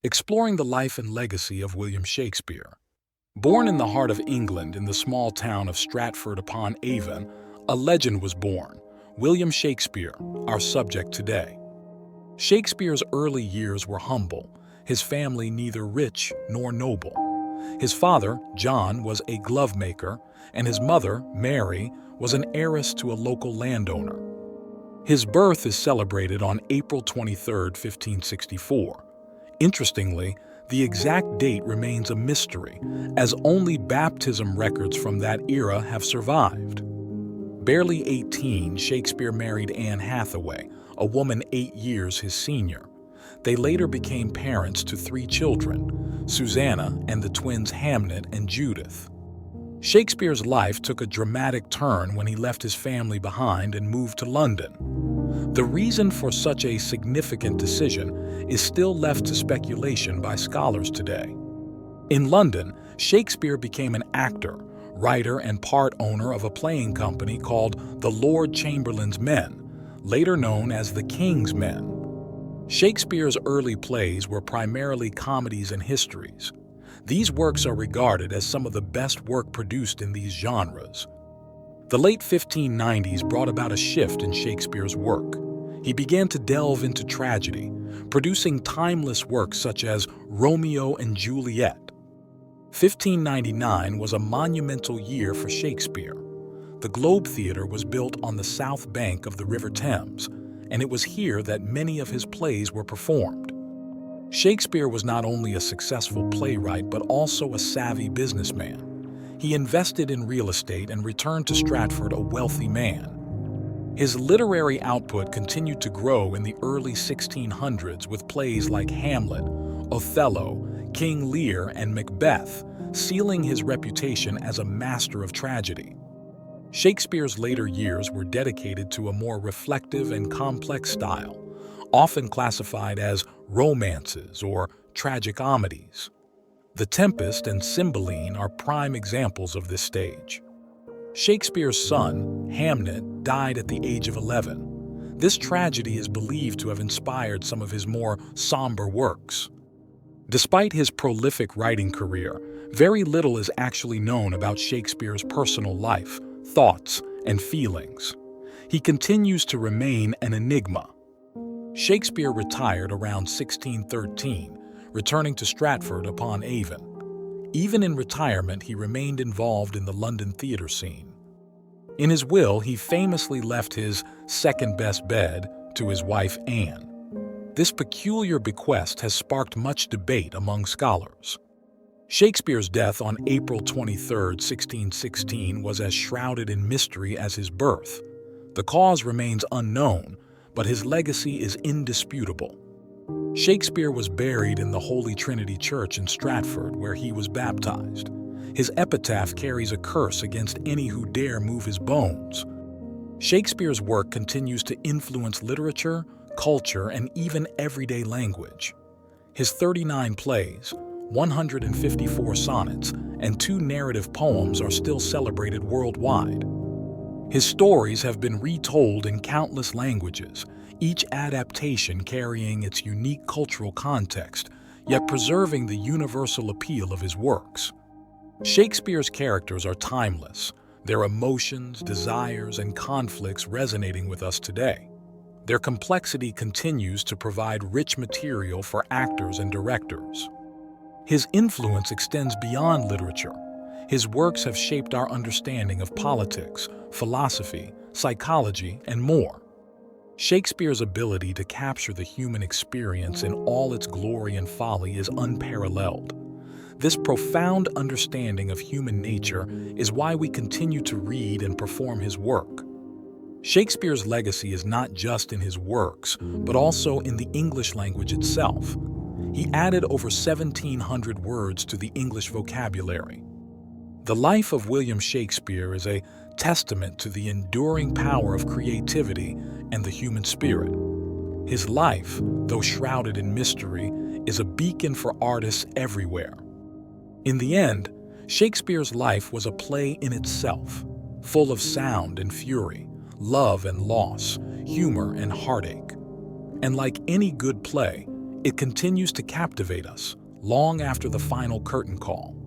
exploring the life and legacy of William Shakespeare. Born in the heart of England in the small town of Stratford-upon-Avon, a legend was born, William Shakespeare, our subject today. Shakespeare's early years were humble, his family neither rich nor noble. His father, John, was a glovemaker, and his mother, Mary, was an heiress to a local landowner. His birth is celebrated on April 23, 1564. Interestingly, the exact date remains a mystery, as only baptism records from that era have survived. Barely 18, Shakespeare married Anne Hathaway, a woman 8 years his senior. They later became parents to 3 children, Susanna and the twins Hamnet and Judith. Shakespeare's life took a dramatic turn when he left his family behind and moved to London. The reason for such a significant decision is still left to speculation by scholars today. In London, Shakespeare became an actor, writer, and part owner of a playing company called the Lord Chamberlain's Men, later known as the King's Men. Shakespeare's early plays were primarily comedies and histories. These works are regarded as some of the best work produced in these genres. The late 1590s brought about a shift in Shakespeare's work. He began to delve into tragedy, producing timeless works such as Romeo and Juliet. 1599 was a monumental year for Shakespeare. The Globe Theatre was built on the south bank of the River Thames, and it was here that many of his plays were performed. Shakespeare was not only a successful playwright but also a savvy businessman. He invested in real estate and returned to Stratford a wealthy man. His literary output continued to grow in the early 1600s with plays like Hamlet, Othello, King Lear, and Macbeth, sealing his reputation as a master of tragedy. Shakespeare's later years were dedicated to a more reflective and complex style, often classified as romances or tragicomedies. The Tempest and Cymbeline are prime examples of this stage. Shakespeare's son, Hamnet, died at the age of 11. This tragedy is believed to have inspired some of his more somber works. Despite his prolific writing career, very little is actually known about Shakespeare's personal life, thoughts, and feelings. He continues to remain an enigma. Shakespeare retired around 1613, returning to Stratford-upon-Avon. Even in retirement, he remained involved in the London theatre scene. In his will, he famously left his second-best bed to his wife Anne. This peculiar bequest has sparked much debate among scholars. Shakespeare's death on April 23, 1616, was as shrouded in mystery as his birth. The cause remains unknown, but his legacy is indisputable. Shakespeare was buried in the Holy Trinity Church in Stratford, where he was baptized. His epitaph carries a curse against any who dare move his bones. Shakespeare's work continues to influence literature, culture, and even everyday language. His 39 plays, 154 sonnets, and 2 narrative poems are still celebrated worldwide. His stories have been retold in countless languages, each adaptation carrying its unique cultural context, yet preserving the universal appeal of his works. Shakespeare's characters are timeless, their emotions, desires, and conflicts resonating with us today. Their complexity continues to provide rich material for actors and directors. His influence extends beyond literature. His works have shaped our understanding of politics, philosophy, psychology, and more. Shakespeare's ability to capture the human experience in all its glory and folly is unparalleled. This profound understanding of human nature is why we continue to read and perform his work. Shakespeare's legacy is not just in his works, but also in the English language itself. He added over 1,700 words to the English vocabulary. The life of William Shakespeare is a testament to the enduring power of creativity and the human spirit. His life, though shrouded in mystery, is a beacon for artists everywhere. In the end, Shakespeare's life was a play in itself, full of sound and fury, love and loss, humor and heartache. And like any good play, It continues to captivate us long after the final curtain call.